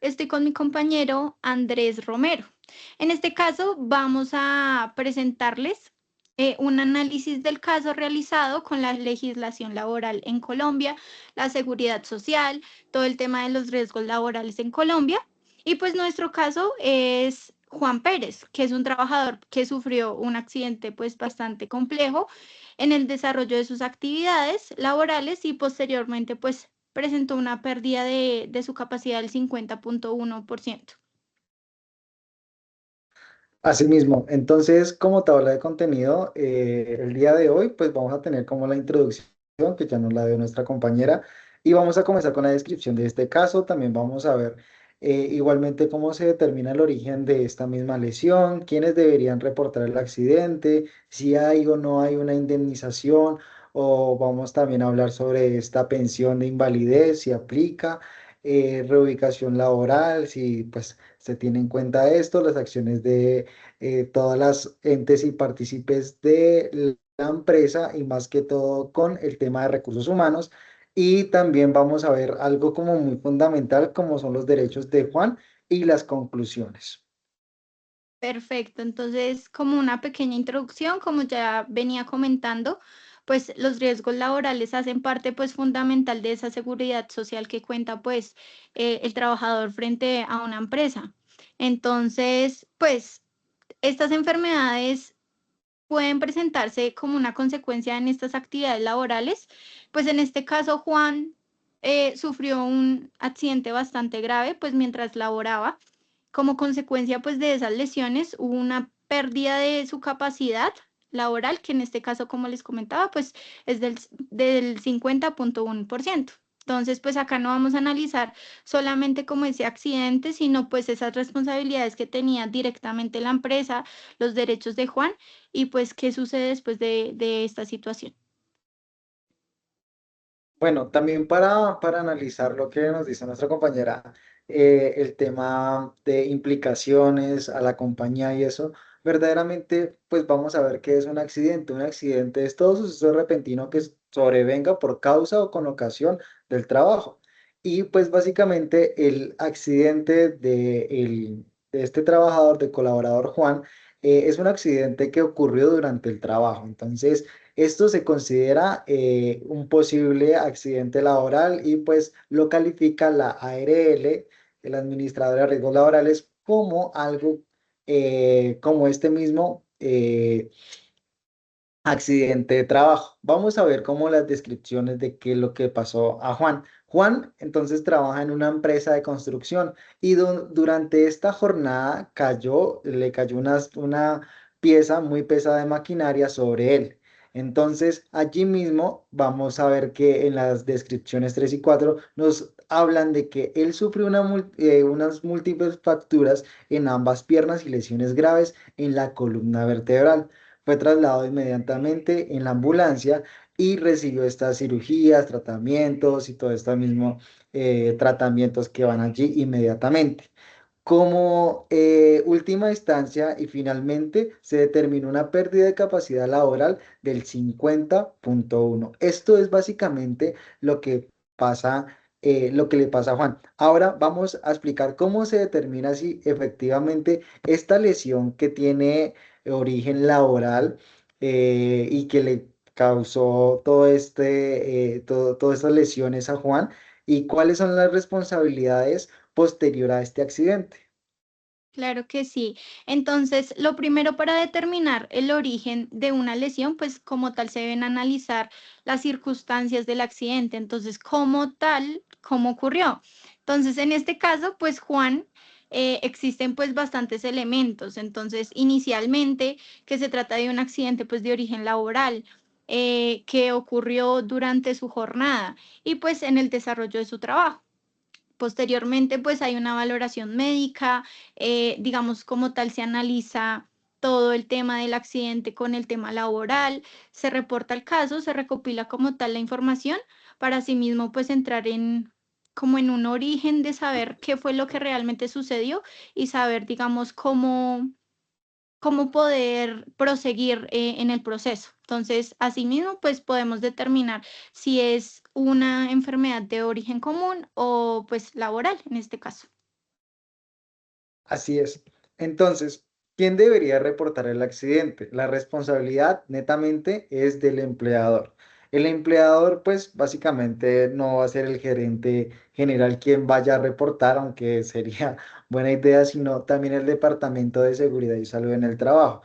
estoy con mi compañero Andrés Romero. En este caso, vamos a presentarles un análisis del caso realizado con la legislación laboral en Colombia, la seguridad social, todo el tema de los riesgos laborales en Colombia. Y pues nuestro caso es Juan Pérez, que es un trabajador que sufrió un accidente pues bastante complejo en el desarrollo de sus actividades laborales y posteriormente pues presentó una pérdida de su capacidad del 50.1%. Asimismo, entonces, como tabla de contenido, el día de hoy, pues vamos a tener como la introducción, que ya nos la dio nuestra compañera, y vamos a comenzar con la descripción de este caso. También vamos a ver igualmente cómo se determina el origen de esta misma lesión, quiénes deberían reportar el accidente, si hay o no hay una indemnización, o vamos también a hablar sobre esta pensión de invalidez, si aplica, reubicación laboral, si pues se tiene en cuenta esto, las acciones de todas las entes y partícipes de la empresa y más que todo con el tema de recursos humanos. Y también vamos a ver algo como muy fundamental como son los derechos de Juan y las conclusiones. Perfecto, entonces como una pequeña introducción, como ya venía comentando, pues los riesgos laborales hacen parte pues fundamental de esa seguridad social que cuenta pues el trabajador frente a una empresa. Entonces, pues estas enfermedades pueden presentarse como una consecuencia en estas actividades laborales. Pues en este caso, Juan sufrió un accidente bastante grave, pues mientras laboraba. Como consecuencia, pues de esas lesiones hubo una pérdida de su capacidad laboral, que en este caso, como les comentaba, pues es del 50.1%. Entonces, pues acá no vamos a analizar solamente como ese accidente, sino pues esas responsabilidades que tenía directamente la empresa, los derechos de Juan y pues qué sucede después de esta situación. Bueno, también para analizar lo que nos dice nuestra compañera, el tema de implicaciones a la compañía y eso, verdaderamente, pues vamos a ver qué es un accidente. Un accidente es todo suceso repentino que sobrevenga por causa o con ocasión del trabajo. Y pues básicamente el accidente de este trabajador, de colaborador Juan, es un accidente que ocurrió durante el trabajo. Entonces, esto se considera un posible accidente laboral y pues lo califica la ARL, el Administrador de Riesgos Laborales, como algo como este mismo accidente de trabajo. Vamos a ver cómo las descripciones de qué es lo que pasó a Juan. Juan entonces trabaja en una empresa de construcción y durante esta jornada le cayó una pieza muy pesada de maquinaria sobre él. Entonces, allí mismo vamos a ver que en las descripciones 3 y 4 nos hablan de que él sufrió unas múltiples fracturas en ambas piernas y lesiones graves en la columna vertebral. Fue trasladado inmediatamente en la ambulancia y recibió estas cirugías, tratamientos y todo estos mismos tratamientos que van allí inmediatamente. Como última instancia y finalmente se determinó una pérdida de capacidad laboral del 50.1. Esto es básicamente lo que pasa, lo que le pasa a Juan. Ahora vamos a explicar cómo se determina si efectivamente esta lesión que tiene origen laboral y que le causó todas estas lesiones a Juan y cuáles son las responsabilidades posterior a este accidente. Claro que sí. Entonces, lo primero para determinar el origen de una lesión, pues como tal se deben analizar las circunstancias del accidente. Entonces, como tal, ¿cómo ocurrió? Entonces, en este caso, pues Juan, existen pues bastantes elementos. Entonces, inicialmente, que se trata de un accidente pues de origen laboral, que ocurrió durante su jornada y pues en el desarrollo de su trabajo. Posteriormente, pues hay una valoración médica, digamos como tal se analiza todo el tema del accidente con el tema laboral, se reporta el caso, se recopila como tal la información para asimismo pues entrar en como en un origen de saber qué fue lo que realmente sucedió y saber, digamos, cómo poder proseguir en el proceso. Entonces, asimismo, pues podemos determinar si es una enfermedad de origen común o pues laboral en este caso. Así es. Entonces, ¿quién debería reportar el accidente? La responsabilidad netamente es del empleador. El empleador, pues básicamente no va a ser el gerente general quien vaya a reportar, aunque sería buena idea, sino también el Departamento de Seguridad y Salud en el Trabajo.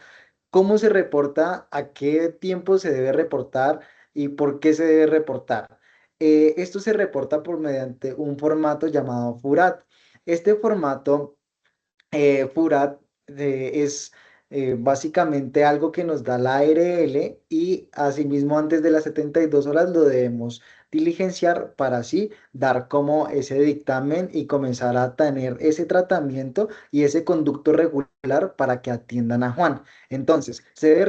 ¿Cómo se reporta? ¿A qué tiempo se debe reportar? ¿Y por qué se debe reportar? Esto se reporta por mediante un formato llamado FURAT. Este formato FURAT es básicamente algo que nos da la ARL y asimismo antes de las 72 horas lo debemos diligenciar para así dar como ese dictamen y comenzar a tener ese tratamiento y ese conducto regular para que atiendan a Juan. Entonces, se debe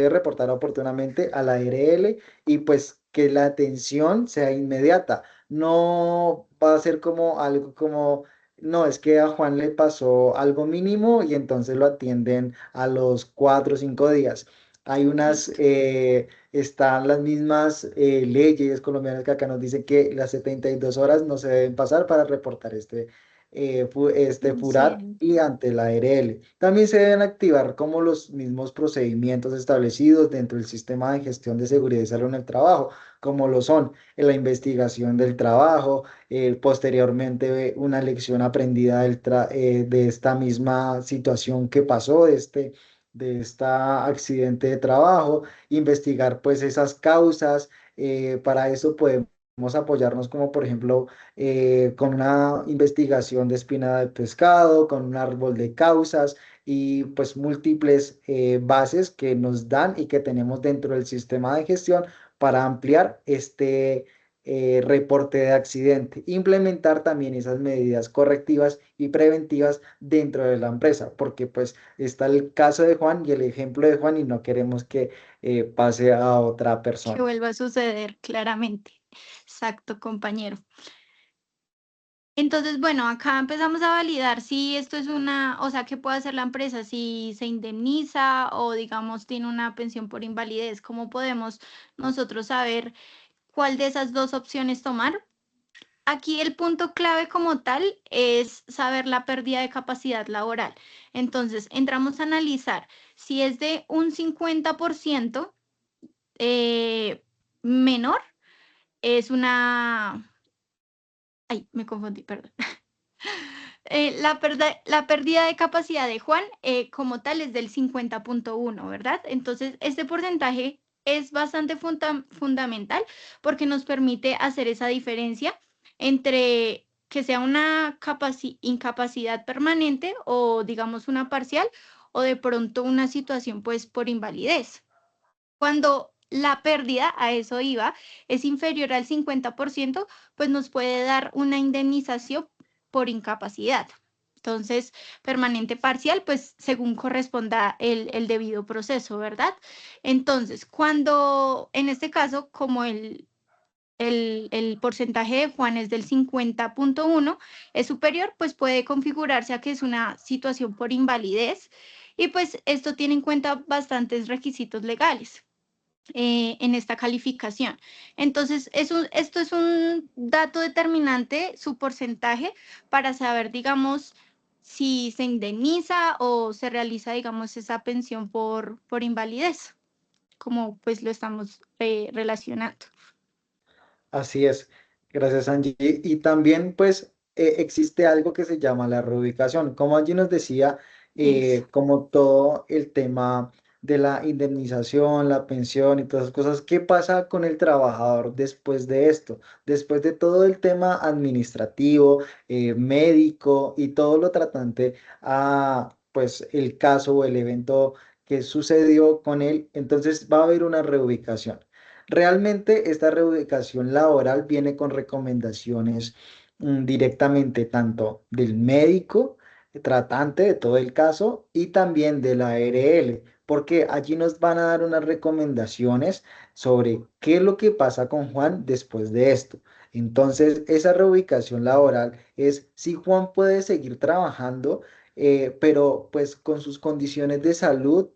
reportar oportunamente a la ARL y pues que la atención sea inmediata. No va a ser como algo como no, es que a Juan le pasó algo mínimo y entonces lo atienden a los 4 o 5 días. Hay unas, Listo. están las mismas leyes colombianas que acá nos dicen que las 72 horas no se deben pasar para reportar este FURAT Incidente. y ante la ARL. También se deben activar como los mismos procedimientos establecidos dentro del sistema de gestión de seguridad y salud en el trabajo, como lo son la investigación del trabajo, posteriormente una lección aprendida de esta misma situación que pasó, de esta accidente de trabajo, investigar pues esas causas, para eso podemos apoyarnos como por ejemplo con una investigación de espina de pescado, con un árbol de causas y pues múltiples bases que nos dan y que tenemos dentro del sistema de gestión para ampliar este reporte de accidente. Implementar también esas medidas correctivas y preventivas dentro de la empresa, porque pues está el caso de Juan y el ejemplo de Juan y no queremos que pase a otra Que persona. vuelva a suceder, claramente. Exacto, compañero. Entonces, bueno, acá empezamos a validar si esto es una, o sea, qué puede hacer la empresa, si se indemniza o, digamos, tiene una pensión por invalidez. ¿Cómo podemos nosotros saber cuál de esas dos opciones tomar? Aquí el punto clave como tal es saber la pérdida de capacidad laboral. Entonces, entramos a analizar si es de un 50% menor, es una... Ay, me confundí, perdón. La pérdida de capacidad de Juan como tal es del 50,1, ¿verdad? Entonces, este porcentaje es bastante fundamental porque nos permite hacer esa diferencia entre que sea una incapacidad permanente o digamos una parcial o de pronto una situación pues por invalidez. Cuando la pérdida, a eso iba, es inferior al 50%, pues nos puede dar una indemnización por incapacidad. Entonces, permanente parcial, pues según corresponda el debido proceso, ¿verdad? Entonces, cuando en este caso, como el porcentaje de Juan es del 50,1, es superior, pues puede configurarse a que es una situación por invalidez y pues esto tiene en cuenta bastantes requisitos legales en esta calificación. Entonces, esto es un dato determinante, su porcentaje, para saber, digamos, si se indemniza o se realiza, digamos, esa pensión por invalidez, como pues lo estamos relacionando. Así es, gracias Angie. Y también pues existe algo que se llama la reubicación. Como Angie nos decía, Eso. como todo el tema de la indemnización, la pensión y todas esas cosas, ¿qué pasa con el trabajador después de esto? Después de todo el tema administrativo, médico y todo lo tratante a pues el caso o el evento que sucedió con él, entonces va a haber una reubicación. Realmente esta reubicación laboral viene con recomendaciones directamente tanto del médico tratante de todo el caso y también de la ARL, porque allí nos van a dar unas recomendaciones sobre qué es lo que pasa con Juan después de esto. Entonces, esa reubicación laboral es si Juan puede seguir trabajando, pero pues con sus condiciones de salud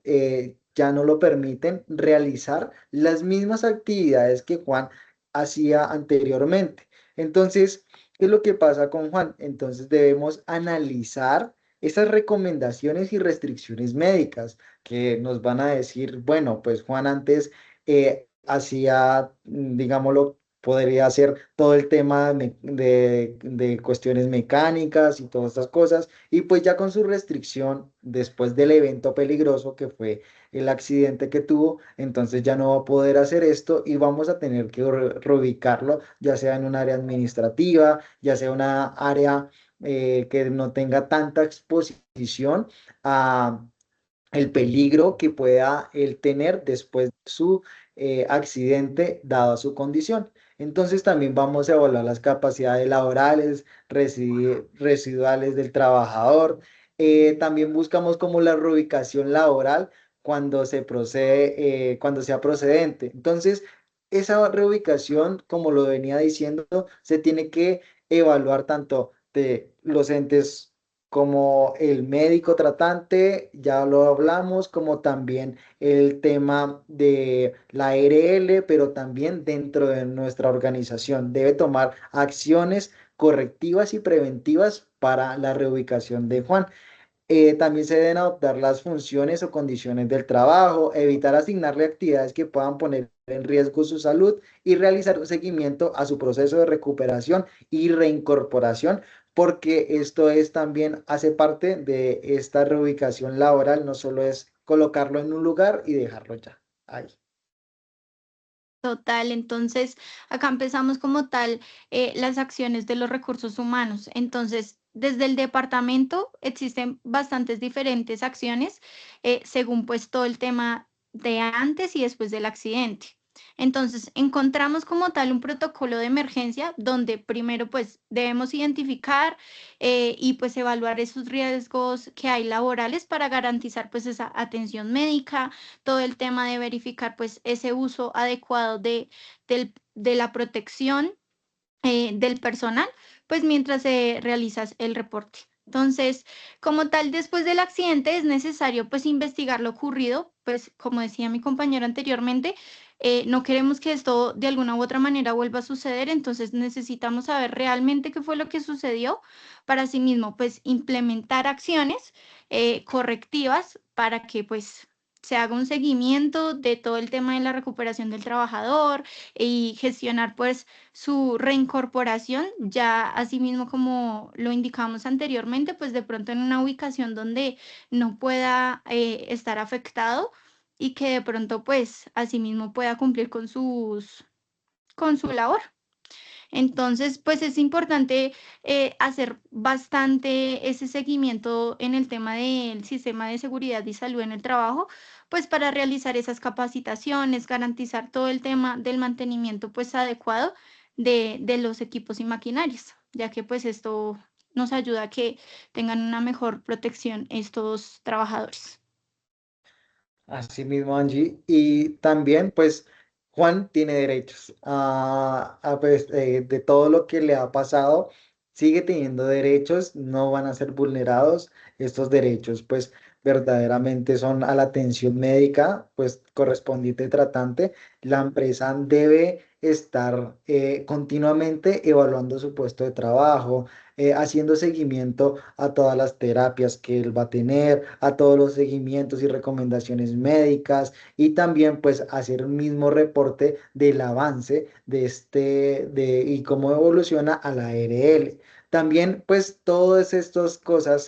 ya no lo permiten realizar las mismas actividades que Juan hacía anteriormente. Entonces, ¿Qué es lo que pasa con Juan? Entonces debemos analizar esas recomendaciones y restricciones médicas que nos van a decir, bueno, pues Juan antes hacía, digámoslo, podría hacer todo el tema de cuestiones mecánicas y todas estas cosas, y pues ya con su restricción, después del evento peligroso que fue el accidente que tuvo, entonces ya no va a poder hacer esto y vamos a tener que reubicarlo, ya sea en un área administrativa, ya sea una área que no tenga tanta exposición a el peligro que pueda él tener después de su accidente dado su condición. Entonces también vamos a evaluar las capacidades laborales, residuales del trabajador. También buscamos como la reubicación laboral cuando se procede, cuando sea procedente. Entonces, esa reubicación, como lo venía diciendo, se tiene que evaluar tanto de los entes como el médico tratante, ya lo hablamos, como también el tema de la ARL, pero también dentro de nuestra organización debe tomar acciones correctivas y preventivas para la reubicación de Juan. También se deben adoptar las funciones o condiciones del trabajo, evitar asignarle actividades que puedan poner en riesgo su salud y realizar un seguimiento a su proceso de recuperación y reincorporación, porque esto es también hace parte de esta reubicación laboral, no solo es colocarlo en un lugar y dejarlo ya ahí. Total, entonces acá empezamos como tal las acciones de los recursos humanos. Entonces, desde el departamento existen bastantes diferentes acciones según pues todo el tema de antes y después del accidente. Entonces, encontramos como tal un protocolo de emergencia donde primero pues debemos identificar y pues evaluar esos riesgos que hay laborales para garantizar pues esa atención médica, todo el tema de verificar pues ese uso adecuado de la protección del personal, pues mientras se realiza el reporte. Entonces, como tal, después del accidente es necesario pues investigar lo ocurrido, pues como decía mi compañero anteriormente, no queremos que esto de alguna u otra manera vuelva a suceder, entonces necesitamos saber realmente qué fue lo que sucedió para asimismo pues implementar acciones correctivas para que pues se haga un seguimiento de todo el tema de la recuperación del trabajador y gestionar pues su reincorporación, ya así mismo como lo indicamos anteriormente, pues de pronto en una ubicación donde no pueda estar afectado y que de pronto pues asimismo pueda cumplir con su labor. Entonces, pues es importante hacer bastante ese seguimiento en el tema del sistema de seguridad y salud en el trabajo, pues para realizar esas capacitaciones, garantizar todo el tema del mantenimiento pues adecuado de los equipos y maquinarias, ya que pues esto nos ayuda a que tengan una mejor protección estos trabajadores. Así mismo, Angie. Y también, pues, Juan tiene derechos. Pues, de todo lo que le ha pasado, sigue teniendo derechos, no van a ser vulnerados. Estos derechos, pues, verdaderamente son a la atención médica, pues, correspondiente tratante. La empresa debe estar continuamente evaluando su puesto de trabajo, haciendo seguimiento a todas las terapias que él va a tener, a todos los seguimientos y recomendaciones médicas y también pues hacer un mismo reporte del avance de y cómo evoluciona a la ARL. También pues todas estas cosas,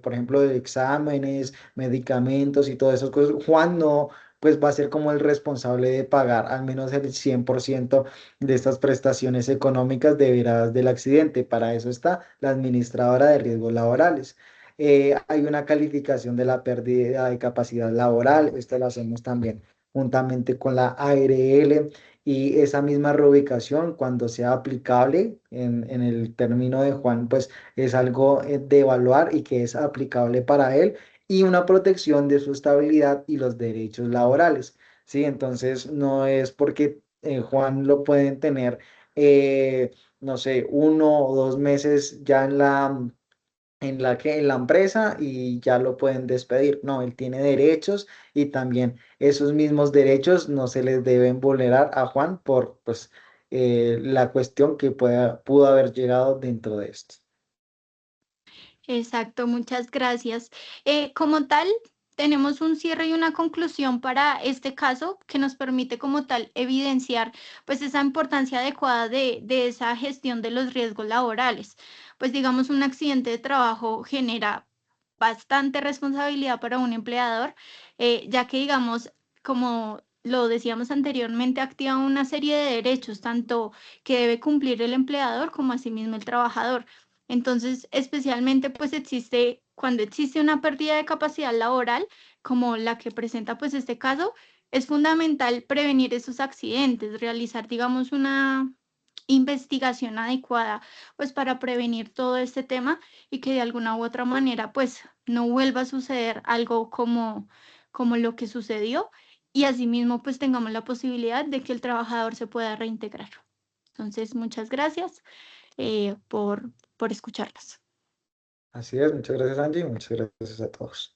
por ejemplo, de exámenes, medicamentos y todas esas cosas, Juan no pues va a ser como el responsable de pagar al menos el 100% de estas prestaciones económicas derivadas del accidente. Para eso está la administradora de riesgos laborales. Hay una calificación de la pérdida de capacidad laboral, esto lo hacemos también juntamente con la ARL y esa misma reubicación cuando sea aplicable en el término de Juan, pues es algo de evaluar y que es aplicable para él y una protección de su estabilidad y los derechos laborales. ¿Sí? Entonces no es porque Juan lo pueden tener, no sé, 1 o 2 meses ya en la empresa y ya lo pueden despedir. No, él tiene derechos y también esos mismos derechos no se les deben vulnerar a Juan por pues la cuestión que pudo haber llegado dentro de esto. Exacto, muchas gracias. Como tal, tenemos un cierre y una conclusión para este caso que nos permite como tal evidenciar pues esa importancia adecuada de esa gestión de los riesgos laborales. Pues digamos, un accidente de trabajo genera bastante responsabilidad para un empleador, ya que digamos, como lo decíamos anteriormente, activa una serie de derechos, tanto que debe cumplir el empleador como asimismo el trabajador. Entonces, especialmente pues existe, cuando existe una pérdida de capacidad laboral, como la que presenta pues este caso, es fundamental prevenir esos accidentes, realizar, digamos, una investigación adecuada pues para prevenir todo este tema y que de alguna u otra manera pues no vuelva a suceder algo como lo que sucedió y asimismo pues tengamos la posibilidad de que el trabajador se pueda reintegrar. Entonces, muchas gracias por escucharlas. Así es, muchas gracias Angie, muchas gracias a todos.